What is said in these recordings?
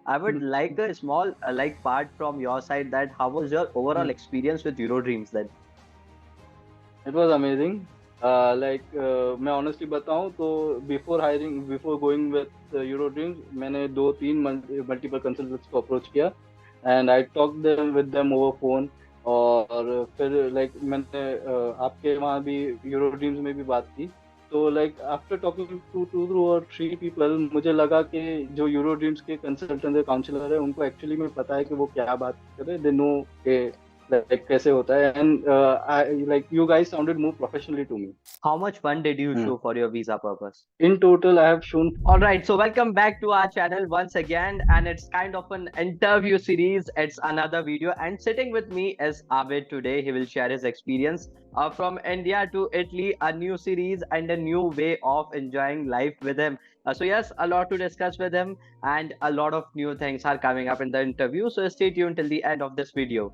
I would like a small like part from your side that how was your overall experience with Eurodreams then? It was amazing. मैं honestly बताऊं तो before going with Eurodreams, मैंने दो तीन multiple consultants को approach किया, and I talked them with them over phone. और फिर मैंने आपके वहाँ भी Eurodreams में भी बात की. तो after talking to two or three people, मुझे लगा कि जो Eurodreams के consultant है, counselor है, उनको actually में पता है कि वो क्या बात कर रहे हैं. They know कि कैसे होता है. And you guys sounded more professionally to me. How much fun did you show for your visa purpose? In total, I have shown. All right, so welcome back to our channel once again, and it's kind of an interview series. It's another video, and sitting with me is Abid today. He will share his experience from India to Italy, a new series and a new way of enjoying life with him. So yes, a lot to discuss with him, and a lot of new things are coming up in the interview. So stay tuned till the end of this video.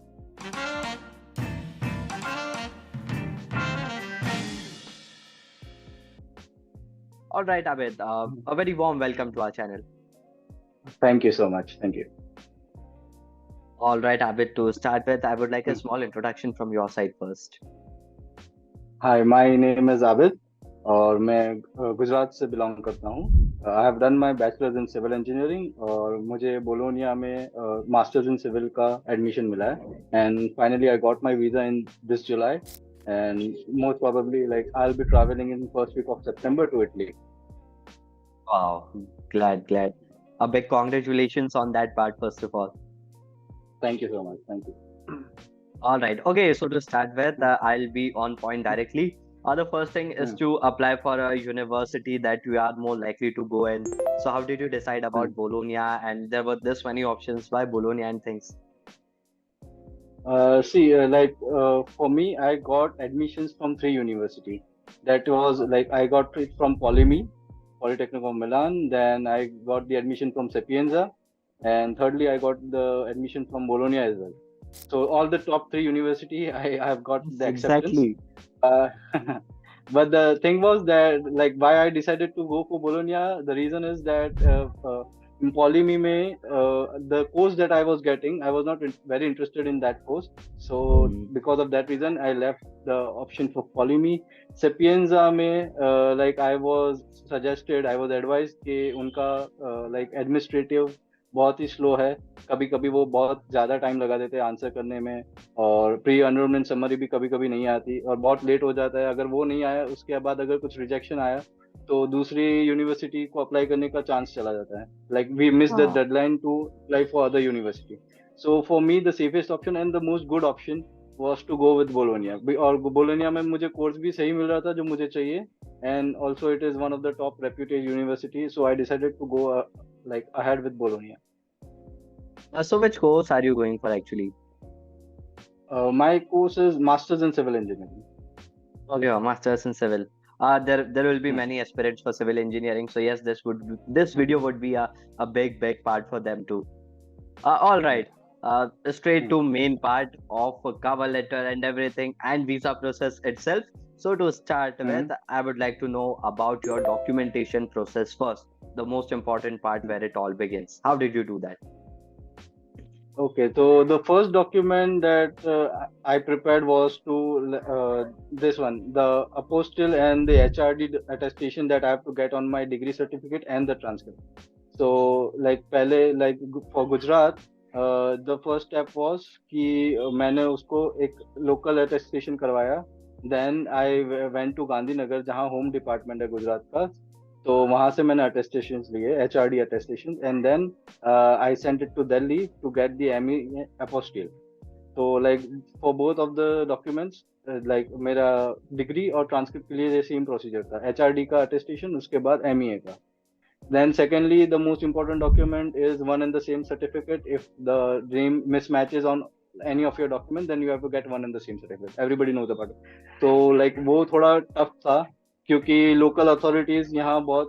All right, Abid, a very warm welcome to our channel. Thank you so much. Thank you. All right, Abid, to start with, I would like a small introduction from your side first. Hi, my name is Abid और मैं गुजरात से belong करता हूँ. I have done my bachelor's in civil engineering और मुझे Bologna में master's in civil का admission मिला है. And finally I got my visa in this July, and most probably I'll be traveling in first week of September to Italy. Wow, glad. A big congratulations on that part, first of all. Thank you so much. Thank you. All right. Okay, so to start with, I'll be on point directly. The first thing is to apply for a university that you are more likely to go in. So how did you decide about Bologna? And there were this many options. Why Bologna and things? For me, I got admissions from three universities. That was I got it from Polytechnic of Milan. Then I got the admission from Sapienza, and thirdly, I got the admission from Bologna as well. So all the top three university, I have got the acceptance. Exactly. But the thing was that why I decided to go for Bologna. The reason is that in Polyme, the course that I was getting, I was not very interested in that course. So because of that reason, I left the option for Polyme. Sapienza में I was advised कि उनका administrative बहुत ही slow है. कभी कभी वो बहुत ज़्यादा टाइम लगा देते हैं आंसर करने में, और प्री एनरोलमेंट समरी भी कभी कभी नहीं आती और बहुत लेट हो जाता है. अगर वो नहीं आया, उसके बाद अगर कुछ रिजेक्शन आया तो दूसरी यूनिवर्सिटी को अप्लाई करने का चांस चला जाता है. We miss the deadline to apply for other university. So for me the safest option and the most good option was to go with Bologna. और Bologna में मुझे कोर्स भी सही मिल रहा था जो मुझे चाहिए, and also it is one of the top reputed university, so I decided to go ahead with Bologna. So which course are you going for actually? My course is Masters in Civil Engineering. Okay, Masters in Civil. There will be many aspirants for civil engineering, so yes, this video would be a big part for them too. All right. Straight to main part of cover letter and everything and visa process itself. So to start with, I would like to know about your documentation process first, the most important part where it all begins. How did you do that? Okay, so the first document that I prepared was this one, the apostille and the HRD attestation that I have to get on my degree certificate and the transcript. So for Gujarat, the first step was कि मैंने उसको एक local attestation करवाया. Then I went to Gandhinagar जहाँ home department है गुजरात का, तो वहाँ से मैंने attestations लिए, HRD attestations, and then I sent it to Delhi to get the ME apostille. So for both of the documents, मेरा degree और transcript के लिए same procedure था. HRD का attestation, उसके बाद MEA का. Then secondly, the most important document is one and the same certificate. If the name mismatches on any of your document, then you have to get one and the same certificate. Everybody knows about it. So वो थोड़ा tough था क्योंकि local authorities यहाँ बहुत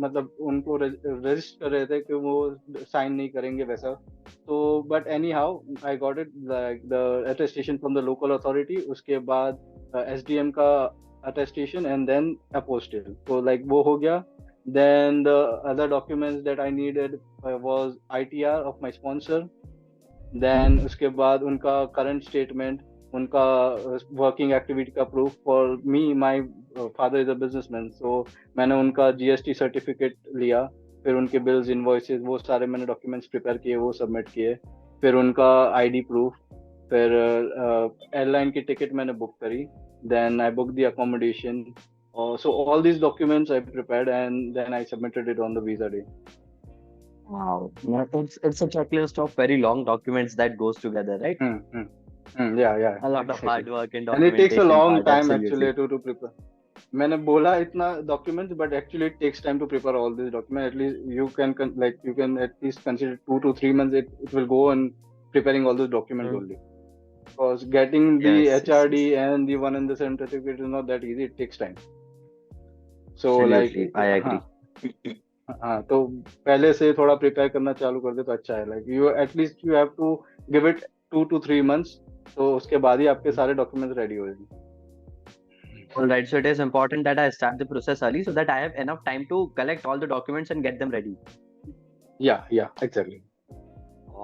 मतलब उनको resist कर रहे थे कि वो sign नहीं करेंगे वैसा. So but anyhow I got it, the attestation from the local authority. उसके बाद SDM का attestation and then apostille. So वो हो गया. Then the other documents that I needed was ITR of my sponsor. Then उसके बाद उनका current statement, उनका working activity का proof. For me, my father is a businessman, so मैंने उनका GST certificate लिया. फिर उनके bills, invoices, वो सारे मैंने documents prepare किए, वो submit किए. फिर उनका ID proof. फिर airline की ticket मैंने book करी. Then I booked the accommodation. So all these documents I prepared and then I submitted it on the visa day. Wow. It's a checklist of very long documents that goes together, right? Yeah, A lot of exactly. hard work and And it takes a documentation long part, time absolutely. actually to prepare. मैंने बोला इतना documents, but actually it takes time to prepare all these documents. At least you can at least consider 2 to 3 months. It will go on preparing all those documents Mm. only. Because getting the Yes, yes, HRD yes. and the one and the same certificate is not that easy. It takes time. So like Absolutely. I हाँ agree. हाँ तो पहले से थोड़ा prepare करना चालू कर दे तो अच्छा है. Like you at least you have to give it 2 to 3 months. तो उसके बाद ही आपके सारे डॉक्यूमेंट्स रेडी हो जाएंगे. All right. So it is important that I start the process early so that I have enough time to collect all the documents and get them ready. Yeah, exactly.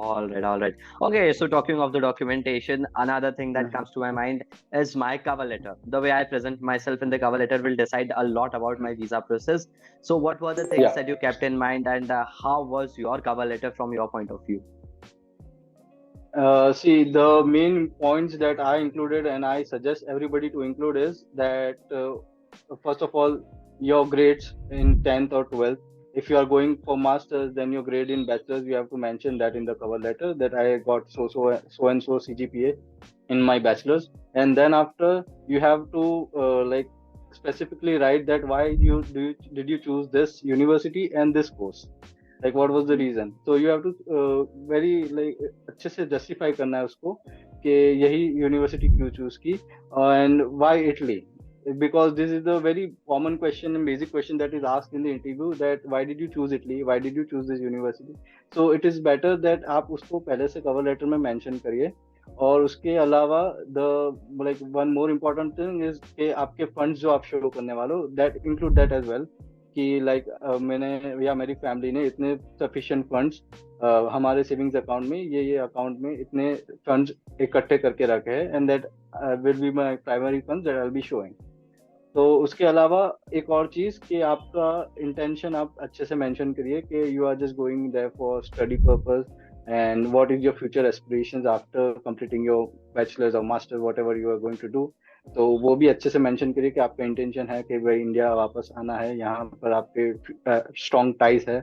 All right, all right. Okay, so talking of the documentation, another thing that comes to my mind is my cover letter. The way I present myself in the cover letter will decide a lot about my visa process. So, what were the things Yeah. that you kept in mind, and how was your cover letter from your point of view? See, the main points that I included and I suggest everybody to include is that first of all, your grades in 10th or 12th. If you are going for masters, then your grade in bachelors, you have to mention that in the cover letter that I got so and so CGPA in my bachelors. And then after, you have to like specifically write that why did you choose this university and this course. Like what was the reason. So you have to very like अच्छे से justify करना है उसको कि यही university क्यों choose की and why Italy. Because this is the very common question and basic question that is asked in the interview, that why did you choose Italy, why did you choose this university. So it is better that आप उसको पहले से cover letter में mention करिए. और उसके अलावा the like one more important thing is कि आपके funds जो आप show करने वाले हो, that include that as well. कि लाइक मैंने या मेरी फैमिली ने इतने सफिशिएंट फंड्स हमारे सेविंग्स अकाउंट में ये अकाउंट में इतने फंड्स इकट्ठे करके रखे हैं and that will be my primary funds that I will be showing. तो उसके अलावा एक और चीज कि आपका इंटेंशन आप अच्छे से मेंशन करिए कि you are just going there for study purpose and what is your future aspirations after completing your bachelors और master whatever you are going to do. तो वो भी अच्छे से मेंशन करिए कि आपका इंटेंशन है कि भाई इंडिया वापस आना है, यहाँ पर आपके स्ट्रॉन्ग टाइज है.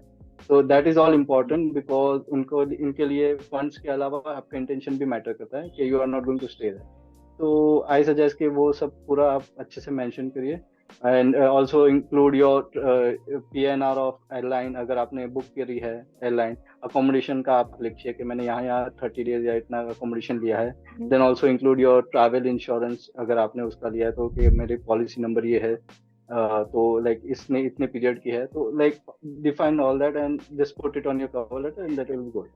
तो that is all important because उनको इनके लिए फंड्स के अलावा आपका इंटेंशन भी मैटर करता है कि you are not going to stay there. तो आई सजेस्ट कि वो सब पूरा आप अच्छे से मेंशन करिए and also include your PNR of airline. अगर आपने बुक करी है एयरलाइन अकोमोडेशन का आप लिखिए कि मैंने यहाँ 30 डेज या इतना अकोमोडेशन लिया है. Then also include your travel insurance अगर आपने उसका लिया है तो कि मेरे पॉलिसी नंबर ये है. तो लाइक इसने इतने पीरियड की है. तो like define all that and just put it on your cover letter and that will be good.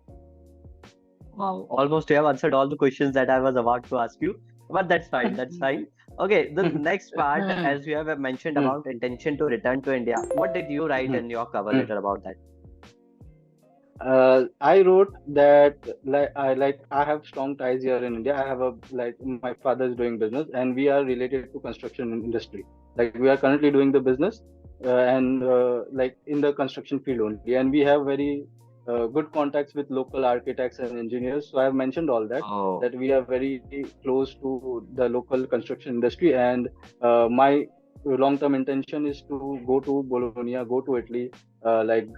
Wow, almost you have answered all the questions that I was about to ask you, but that's fine. That's fine. Okay, the next part, as you have mentioned about intention to return to India, what did you write in your cover letter about that? I wrote that I have strong ties here in India. I have my father is doing business and we are related to construction industry. Like we are currently doing the business and like in the construction field only, and we have very good contacts with local architects and engineers. So I have mentioned all that that we are very close to the local construction industry, and my long-term intention is to go to Bologna, go to Italy, like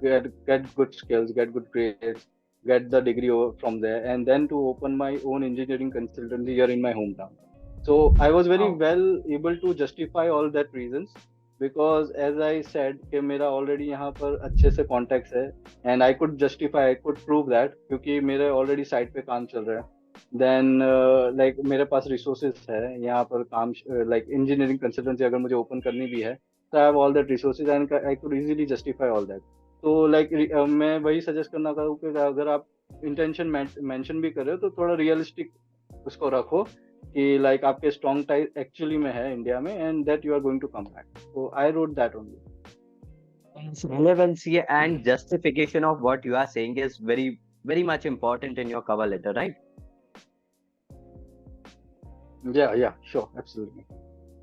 get good skills, get good grades, get the degree from there, and then to open my own engineering consultancy here in my hometown. So I was very well able to justify all that reasons because as I said कि मेरा already यहाँ पर अच्छे से contacts है and I could justify, I could prove that क्योंकि मेरे already site पे काम चल रहा है. देन लाइक मेरे पास रिसोर्सेज है यहाँ पर काम लाइक इंजीनियरिंग कंसल्टेंसी अगर मुझे ओपन करनी भी है तो I have all that resources and I could easily justify all that. तो लाइक मैं वही सजेस्ट करना चाहूँ कि अगर आप इंटेंशन मेंशन भी कर रहे हो तो थोड़ा रियलिस्टिक उसको रखो कि लाइक आपके स्ट्रॉन्ग टाइज एक्चुअली में है इंडिया में and that you are going to come back. तो I wrote that only. Relevancy and justification of what you are saying is very, very much important in your cover letter, right? Yeah, sure, absolutely.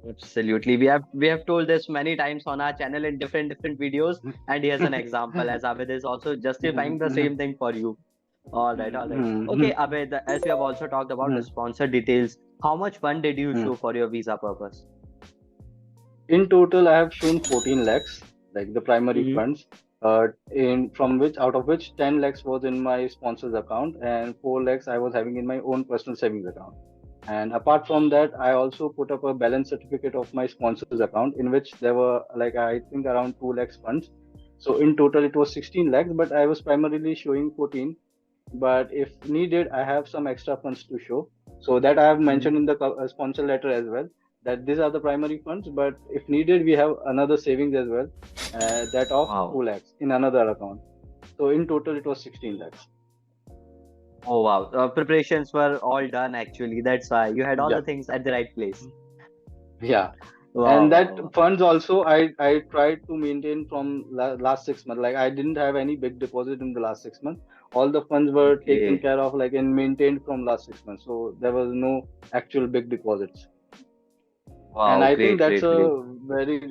Absolutely. We have told this many times on our channel in different videos, and here's an example as Abid is also justifying the same thing for you. All right, all right. Okay, Abid, as we have also talked about the sponsor details, how much fund did you show for your visa purpose? In total, I have shown 14 lakhs, like the primary Mm-hmm. funds, in from which out of which 10 lakhs was in my sponsor's account and 4 lakhs I was having in my own personal savings account. And apart from that, I also put up a balance certificate of my sponsor's account in which there were like I think around 2 lakhs funds. So in total, it was 16 lakhs, but I was primarily showing 14. But if needed, I have some extra funds to show. So that I have mentioned in the sponsor letter as well, that these are the primary funds, but if needed, we have another savings as well, that of Wow. 2 lakhs in another account. So in total, it was 16 lakhs. Oh wow. Preparations were all done actually. That's why you had all Yeah, the things at the right place. yeah. Wow, And that wow, wow. funds also I tried to maintain from last 6 months. Like I didn't have any big deposit in the last 6 months. All the funds were taken Okay. care of like and maintained from last 6 months. So there was no actual big deposits. And Wow, I think great, that's great, great. a very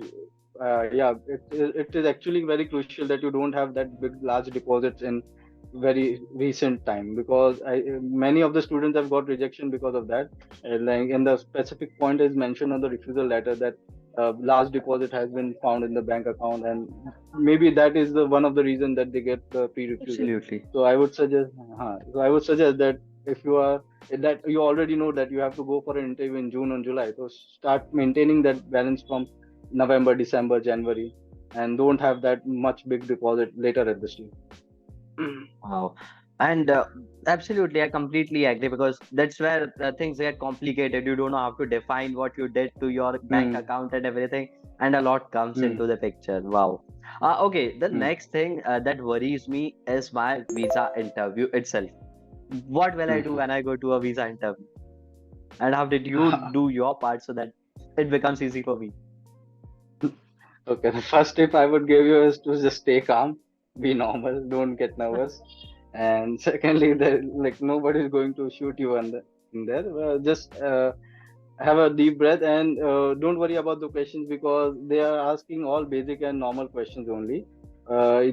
yeah, it is actually very crucial that you don't have that big large deposits in very recent time, because many of the students have got rejection because of that. Like in the specific point is mentioned on the refusal letter that large deposit has been found in the bank account, and maybe that is the one of the reason that they get the pre-refusal. Absolutely. So I would suggest, so I would suggest that if you are that you already know that you have to go for an interview in June or July, so start maintaining that balance from November, December, January, and don't have that much big deposit later at the stage. Wow. And absolutely, I completely agree because that's where things get complicated. You don't know how to define what you did to your bank Hmm. account and everything, and a lot comes Hmm. into the picture. Wow. Okay, the Hmm. next thing that worries me is my visa interview itself. What will I do Hmm. when I go to a visa interview? And how did you do your part so that it becomes easy for me? Okay, the first tip I would give you is to just stay calm, be normal, don't get nervous. And secondly, there like nobody is going to shoot you in there. Just have a deep breath and don't worry about the questions because they are asking all basic and normal questions only.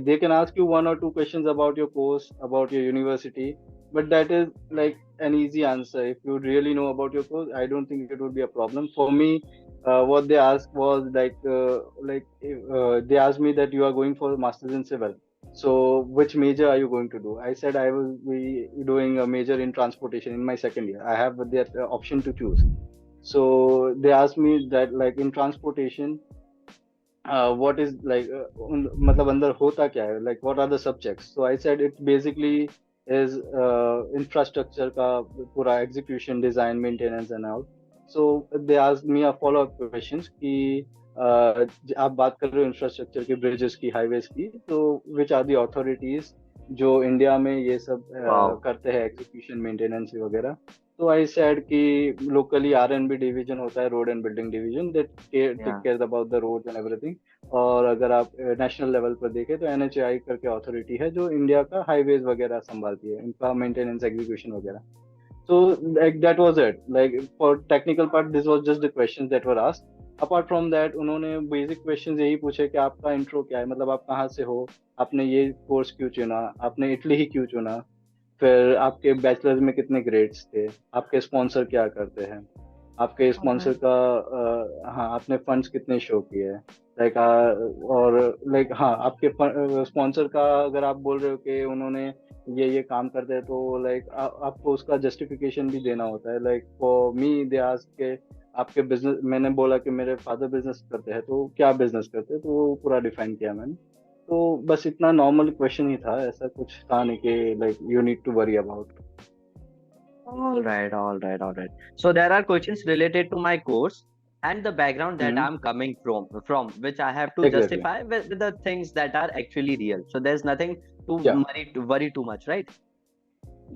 They can ask you one or two questions about your course, about your university, but that is like an easy answer. If you really know about your course, I don't think it would be a problem. For me, what they asked was they asked me that you are going for masters in civil, so which major are you going to do? I said I will be doing a major in transportation in my second year. I have that option to choose. So they asked me that like in transportation, what is like मतलब अंदर होता क्या है, like what are the subjects? So I said it basically is infrastructure का पूरा execution, design, maintenance and all. So they asked me a follow up questions कि आप बात कर रहे हो इंफ्रास्ट्रक्चर की, ब्रिजेस की, हाईवेज की, तो विच आर दी अथॉरिटीज जो इंडिया में ये सब Wow. करते हैं एग्जीक्यूशन मेंटेनेंस वगैरह. तो आई सेड कि locally R and B division होता है, road and building division, that take Yeah. Care about the road and everything. और अगर आप नेशनल लेवल पर देखें तो एनएचएआई करके अथॉरिटी है जो इंडिया का हाईवेज वगैरह संभालती है, इनका मेंटेनेंस एग्जीक्यूशन वगैरह. So like that was it. Like for technical part, this was just the questions that were asked. Apart from that, उन्होंने basic questions यही पूछे कि आपका इंट्रो क्या है, मतलब आप कहाँ से हो, आपने ये कोर्स क्यों चुना, आपने इटली ही क्यों चुना, फिर आपके बैचलर्स में कितने ग्रेड्स थे, आपके स्पॉन्सर क्या करते हैं, आपके All स्पॉन्सर right. का हाँ आपने फंड्स कितने शो किए, लाइक और लाइक हाँ आपके स्पॉन्सर का अगर आप बोल रहे हो कि उन्होंने ये काम करते हैं, तो लाइक आपको उसका जस्टिफिकेशन भी देना होता है. Like for me they ask के आपके बिजनेस, मैंने बोला कि मेरे फादर बिजनेस करते हैं, तो क्या बिजनेस करते हैं, तो वो पूरा डिफाइन किया मैंने. तो बस इतना नॉर्मल क्वेश्चन ही था, ऐसा कुछ था नहीं कि like you need to worry about. All right, all right, all right. So there are questions related to my course and the background that I'm coming from which I have to Exactly. justify with the things that are actually real. So there's nothing to Yeah. worry too much, right?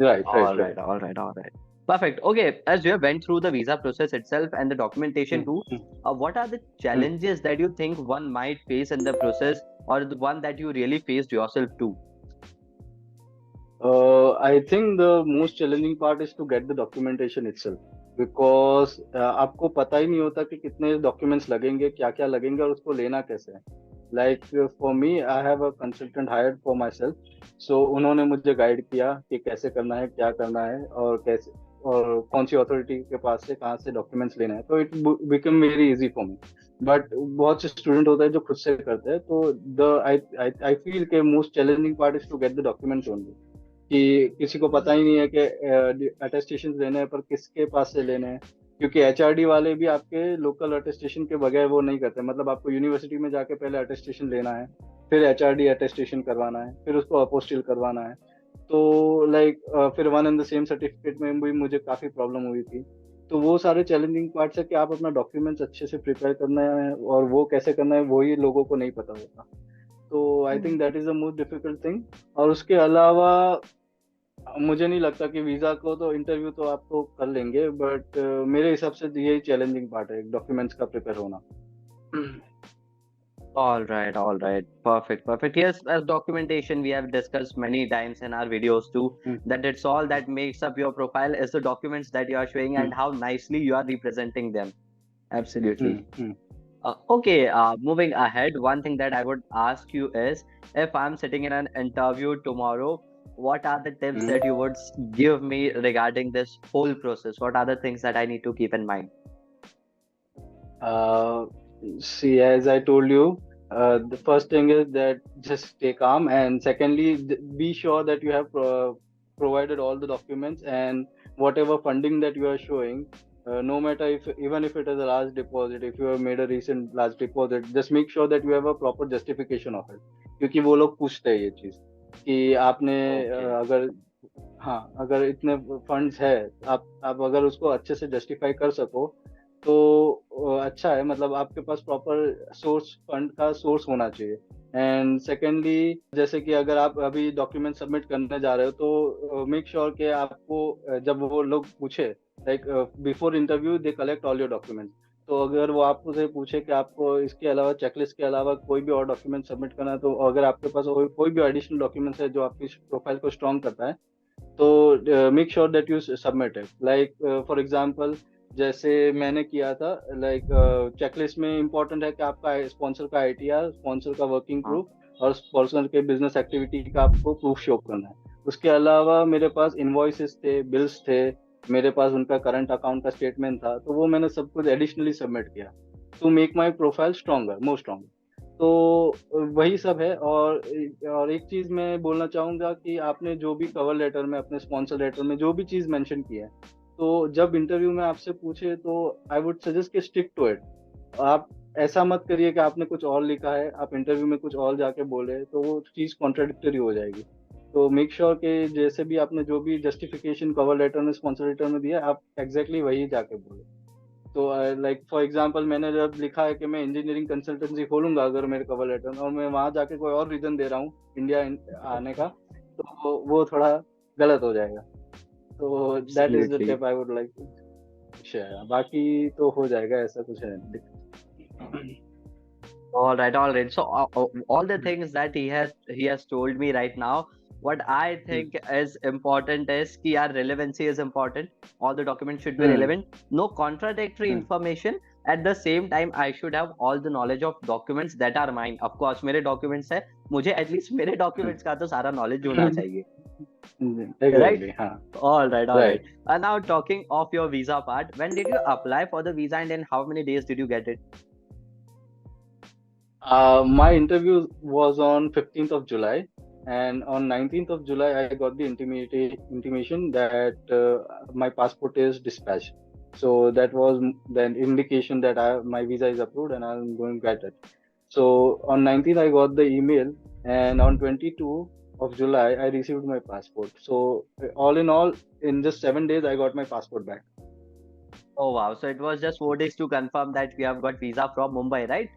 Right. All Right. right, all right, all right. Perfect. Okay, as you have went through the visa process itself and the documentation Mm, too, mm, what are the mm, challenges that you think one might face in the process or the one that you really faced yourself too? I think the most challenging part is to get the documentation itself, because आपको पता ही नहीं होता कि कितने documents लगेंगे, क्या क्या लगेंगे और उसको लेना कैसे है. Like for me, I have a consultant hired for myself, so उन्होंने मुझे गाइड किया कि कैसे करना है, क्या करना है, और कैसे और कौन सी अथॉरिटी के पास से कहाँ से डॉक्यूमेंट्स लेना है. तो it become very easy for me. But बहुत से स्टूडेंट होते हैं जो खुद से करते हैं, तो द आई आई फील के most challenging part is to get the documents only. कि किसी को पता ही नहीं है कि अटेस्टेशन लेने हैं, पर किसके पास से लेने हैं. क्योंकि एचआरडी वाले भी आपके लोकल अटेस्टेशन के बगैर वो नहीं करते. मतलब आपको यूनिवर्सिटी में जाके पहले अटेस्टेशन लेना है, फिर एचआरडी अटेस्टेशन करवाना है, फिर उसको अपोस्टिल करवाना है. तो लाइक फिर one and the same certificate में भी मुझे काफ़ी प्रॉब्लम हुई थी. तो वो सारे चैलेंजिंग पार्ट्स है कि आप अपना डॉक्यूमेंट्स अच्छे से प्रिपेयर करना है, और वो कैसे करना है वही लोगों को नहीं पता होता. तो I think that is the most difficult thing. और उसके अलावा मुझे नहीं लगता कि वीजा को तो इंटरव्यू तो आपको कर लेंगे, बट मेरे हिसाब से यही चैलेंजिंग पार्ट है डॉक्यूमेंट्स का प्रिपेयर होना. All right. Perfect, perfect. Yes, as documentation, we have discussed many times in our videos too, Hmm. that it's all that makes up your profile is the documents that you are showing Hmm. and how nicely you are representing them. Absolutely. Hmm. Okay, moving ahead, one thing that I would ask you is if I'm sitting in an interview tomorrow, what are the tips Hmm. that you would give me regarding this whole process? What are the things that I need to keep in mind? See, as I told you, the first thing is that just stay calm, and secondly, be sure that you have provided all the documents, and whatever funding that you are showing, no matter if even if it is a large deposit, if you have made a recent large deposit, just make sure that you have a proper justification of it. क्योंकि वो लोग पूछते हैं ये चीज कि आपने Okay. अगर हाँ, अगर इतने फंड्स है, आप अगर उसको अच्छे से जस्टिफाई कर सको, तो अच्छा है. मतलब आपके पास प्रॉपर सोर्स, फंड का सोर्स होना चाहिए. एंड सेकेंडली, जैसे कि अगर आप अभी डॉक्यूमेंट सबमिट करने जा रहे हो, तो मेक श्योर कि आपको जब वो लोग पूछे, like before interview they collect all your documents. तो अगर वो आपसे पूछे कि आपको इसके अलावा, चेकलिस्ट के अलावा कोई भी और डॉक्यूमेंट सबमिट करना है, तो अगर आपके पास कोई भी एडिशनल डॉक्यूमेंट्स है जो आपकी प्रोफाइल को स्ट्रॉन्ग करता है, तो make sure that you submit it. Like for example, जैसे मैंने किया था, लाइक चेकलिस्ट में इंपॉर्टेंट है कि आपका स्पॉन्सर का आईटीआर, स्पॉन्सर का वर्किंग हाँ. प्रूफ, और स्पॉन्सर के बिजनेस एक्टिविटी का आपको प्रूफ शो करना है. उसके अलावा मेरे पास इनवॉइसेस थे, बिल्स थे, मेरे पास उनका करंट अकाउंट का स्टेटमेंट था, तो वो मैंने सब कुछ एडिशनली सबमिट किया to make my profile stronger, more stronger. तो वही सब है. और एक चीज मैं बोलना चाहूंगा कि आपने जो भी कवर लेटर में, अपने स्पॉन्सर लेटर में जो भी चीज मेंशन की है, तो जब इंटरव्यू में आपसे पूछे, तो आई वुड सजेस्ट कि स्टिक टू इट. आप ऐसा मत करिए कि आपने कुछ और लिखा है, आप इंटरव्यू में कुछ और जाके बोले, तो वो चीज कॉन्ट्राडिक्टरी हो जाएगी. तो मेक श्योर कि जैसे भी आपने जो भी जस्टिफिकेशन कवर लेटर में, स्पॉन्सर लेटर में दिया, आप एग्जैक्टली वही जाके बोले. तो लाइक फॉर एग्जांपल, मैंने जब लिखा है कि मैं इंजीनियरिंग कंसल्टेंसी खोलूंगा अगर मेरे कवर लेटर में, और मैं वहां जाके कोई और रीजन दे रहा हूँ इंडिया आने का, तो वो थोड़ा गलत हो जाएगा. तो that is the Absolutely. Tip I would like to share. बाकी तो हो जाएगा, ऐसा कुछ है. All right, all right. So all the things that he has told me right now, what I think is important is कि यार relevancy is important. All the documents should be relevant. No contradictory information. At the same time, I should have all the knowledge of documents that are mine. Of course, मेरे documents है. मुझे at least मेरे documents का तो सारा knowledge होना चाहिए. Exactly. हाँ. All right, all right. Right. And now talking of your visa part, when did you apply for the visa and in how many days did you get it? My interview was on 15th of July, and on 19th of July, I got the intimation that my passport is dispatched. So that was the indication that my visa is approved and I'm going to get it. So on 19th, I got the email, and on 22 of July, I received my passport. So all in all, in just 7 days, I got my passport back. Oh wow! So it was just 4 days to confirm that you have got visa from Mumbai, right?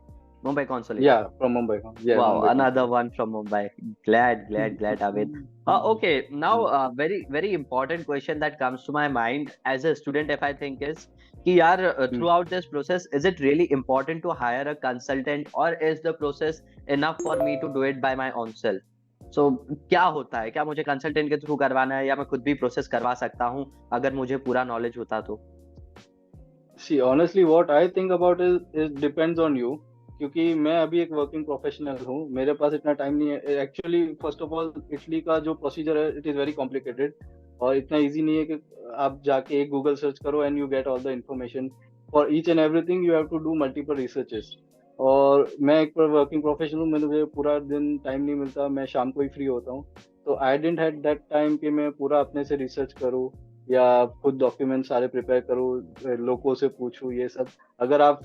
Mumbai Consulate. Yeah, from Mumbai. Yeah, Wow, Mumbai another Consulate. one from Mumbai. Glad, glad, glad, Abid. Okay, now very, very important question that comes to my mind as a student, if I think is, कि यार Hmm. throughout this process, is it really important to hire a consultant or is the process enough for me to do it by my own self? So क्या होता है? क्या मुझे consultant के through करवाना है या मैं खुद भी प्रोसेस करवा सकता हूँ अगर मुझे पूरा नॉलेज होता तो? See, honestly, what I think about is depends on you. क्योंकि मैं अभी एक वर्किंग प्रोफेशनल हूँ, मेरे पास इतना टाइम नहीं है actually. First of all, Italy का जो प्रोसीजर है इट इज़ वेरी कॉम्प्लिकेटेड, और इतना इजी नहीं है कि आप जाके एक गूगल सर्च करो and you get all the information. For each and everything you have to do multiple researches. और मैं एक वर्किंग प्रोफेशनल हूँ, मुझे पूरा दिन टाइम नहीं मिलता, मैं शाम को ही फ्री होता हूँ। तो आई डेंट हैड दैट टाइम कि मैं पूरा अपने से रिसर्च करूँ या खुद डॉक्यूमेंट सारे प्रिपेयर करूँ, लोगों से पूछूँ ये सब। अगर आप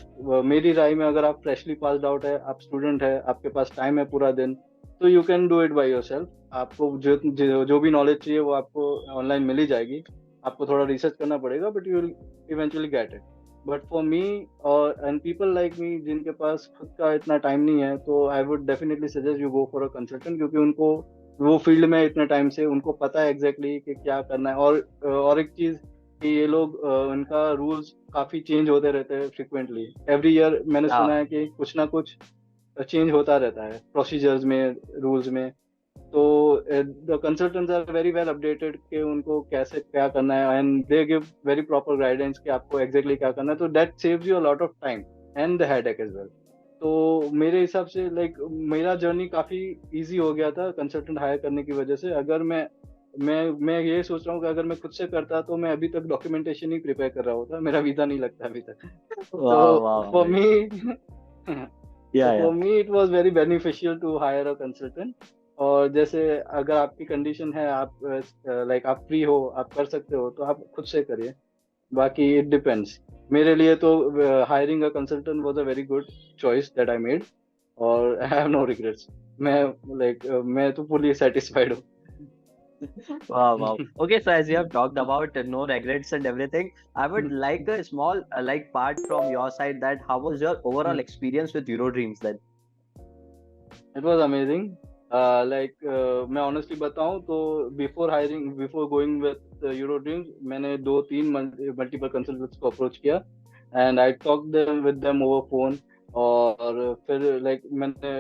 मेरी राय में, अगर आप फ्रेशली पास्ड आउट है, आप स्टूडेंट है, आपके पास टाइम है पूरा दिन, तो you can do it by yourself. आपको जो भी नॉलेज चाहिए वो आपको ऑनलाइन मिल ही जाएगी। आपको थोड़ा रिसर्च करना पड़ेगा, but you will eventually get it. But for me और एंड पीपल लाइक मी जिनके पास खुद का इतना टाइम नहीं है, तो I would definitely suggest you go for a consultant, क्योंकि उनको वो फील्ड में इतने टाइम से उनको पता है एग्जैक्टली कि क्या करना है। और एक चीज कि ये लोग उनका रूल्स काफी चेंज होते रहते हैं फ्रिक्वेंटली। एवरी ईयर मैंने सुना है कि कुछ ना कुछ चेंज होता रहता है प्रोसीजर्स में, रूल्स में। तो the consultants are very well updated कि उनको कैसे क्या करना है, and they give very proper guidance कि आपको एग्जैक्टली क्या करना है। तो that saves you a lot of time and the headache as well. तो मेरे हिसाब से लाइक मेरा जर्नी काफी इजी हो गया था कंसल्टेंट हायर करने की वजह से। अगर मैं ये सोच रहा हूँ कि अगर मैं खुद से करता तो मैं अभी तक डॉक्यूमेंटेशन ही प्रिपेयर कर रहा होता, मेरा वीजा नहीं लगता अभी तक। Wow, तो wow, for Abid. Me Yeah, yeah. For me it was very beneficial to hire a consultant. और जैसे अगर आपकी कंडीशन है, आप लाइक आप फ्री हो, आप कर सकते हो, तो आप खुद से करिए। बाकी इट डिपेंड्स। मेरे लिए तो hiring a consultant was a very good choice that I made, और आई हैव नो रिग्रेट्स। मैं मैं तो फुली सेटिस्फाइड हूँ। Wow, wow. Okay, so as you have talked about no regrets and everything, I would like a small like part from your side that how was your overall experience with Eurodreams then? It was amazing. मैं honestly बताऊं तो before going with euro dreams, मैंने 2-3 multiple consultants को approach किया, and I talk them with them over phone. और फिर मैंने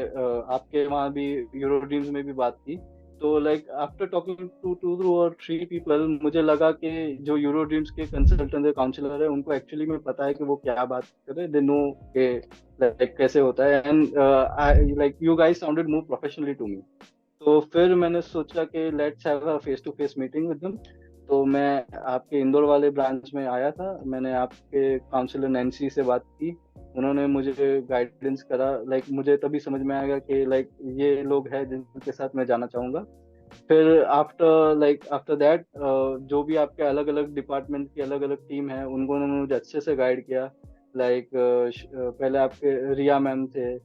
आपके वहाँ भी यूरो ड्रीम्स में भी बात की। तो आफ्टर टॉकिंग टू 2 और 3 पीपल, मुझे लगा कि जो यूरो ड्रीम्स के कंसल्टेंट है, काउंसलर है, उनको एक्चुअली में पता है कि वो क्या बात कर रहे हैं। दे नो के कैसे होता है, and you guys sounded more professionally to me. तो फिर मैंने सोचा कि let's have a face to face meeting with them. तो मैं आपके इंदौर वाले ब्रांच में आया था, मैंने आपके काउंसलर नैन्सी से बात की, उन्होंने मुझे गाइडेंस करा। मुझे तभी समझ में आया कि ये लोग हैं जिनके साथ मैं जाना चाहूँगा। फिर आफ्टर दैट जो भी आपके अलग अलग डिपार्टमेंट की अलग अलग टीम है, उन्होंने मुझे अच्छे से गाइड किया। पहले आपके रिया मैम थे,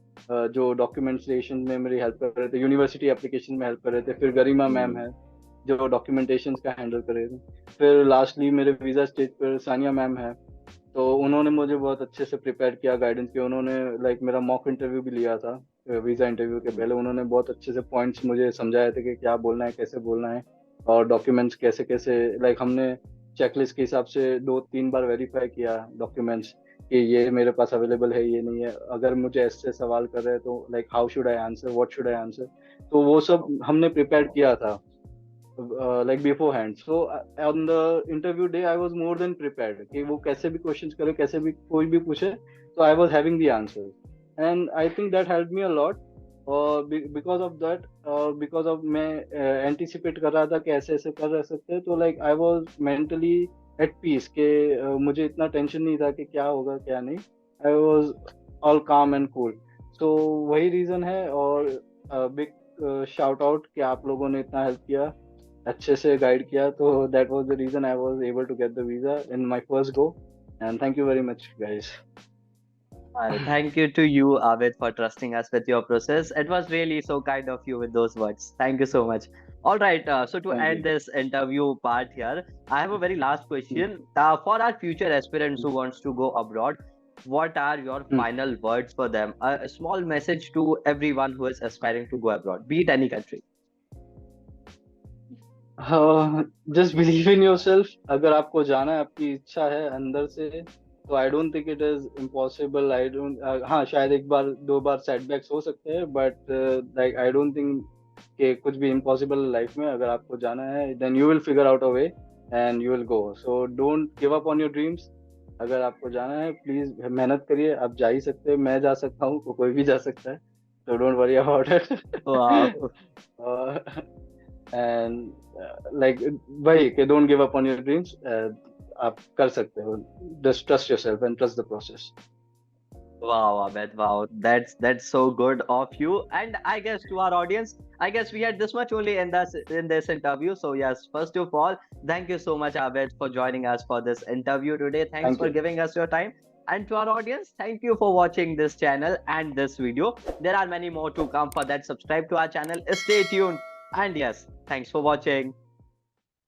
जो डॉक्यूमेंटेशन में मेरी हेल्प कर रहे थे, यूनिवर्सिटी एप्लीकेशन में हेल्प कर रहे थे। फिर गरिमा मैम है जो डॉक्यूमेंटेशन का हैंडल कर रहे थे। फिर लास्टली मेरे वीज़ा स्टेज पर सानिया मैम है, तो उन्होंने मुझे बहुत अच्छे से प्रिपेयर किया, गाइडेंस किया। उन्होंने मेरा मॉक इंटरव्यू भी लिया था वीज़ा इंटरव्यू के पहले। उन्होंने बहुत अच्छे से पॉइंट्स मुझे समझाए थे कि क्या बोलना है, कैसे बोलना है, और डॉक्यूमेंट्स कैसे कैसे हमने चेकलिस्ट के हिसाब से 2-3 बार वेरीफाई किया डॉक्यूमेंट्स कि ये मेरे पास अवेलेबल है, ये नहीं है। अगर मुझे ऐसे सवाल कर रहे हैं तो how should I answer, what should I answer, तो वो सब हमने प्रिपेयर किया था beforehand. So on the interview day I was more than prepared कि वो कैसे भी questions करे, कैसे भी कोई भी पूछे, तो I was having the answers, and I think that helped me a lot. और because of that, because of मैं anticipate कर रहा था कि ऐसे ऐसे कर सकते हैं, तो I was mentally at peace कि मुझे इतना टेंशन नहीं था कि क्या होगा क्या नहीं। I was all calm and cool. So वही रीज़न है। और बिग शाउट आउट कि आप लोगों ने इतना हेल्प किया, अच्छे से गाइड किया। तो that was the reason I was able to get the visa in my first go, and thank you very much guys. Thank you to you, Abid, for trusting us with your process. It was really so kind of you with those words. Thank you so much. All right, so to thank end this interview part here, I have a very last you. question. For our future aspirants who wants to go abroad, what are your Hmm. final words for them? A small message to everyone who is aspiring to go abroad, be it any country. Just believe in yourself. अगर आपको जाना है, आपकी इच्छा है अंदर से, तो I don't think it is impossible. I don't, हाँ शायद एक बार दो बार सेटबैक्स हो सकते हैं, but like I don't think कि कुछ भी इम्पॉसिबल लाइफ में. अगर आपको जाना है, then you will figure out a way and you will go. So don't give up on your dreams. अगर आपको जाना है, प्लीज मेहनत करिए. आप जा ही सकते हैं, मैं जा सकता हूँ, कोई भी जा सकता है. So don't worry about it. Wow. And like वही कि don't give up on your dreams. आप कर सकते हो. Just trust yourself and trust the process. Wow, Ahmed, wow, that's so good of you. And I guess to our audience, I guess we had this much only in this interview. So yes, first of all, thank you so much, Ahmed, for joining us for this interview today. Thanks Thank for you. giving us your time. And to our audience, thank you for watching this channel and this video. There are many more to come. For that, subscribe to our channel. Stay tuned. And yes, thanks for watching.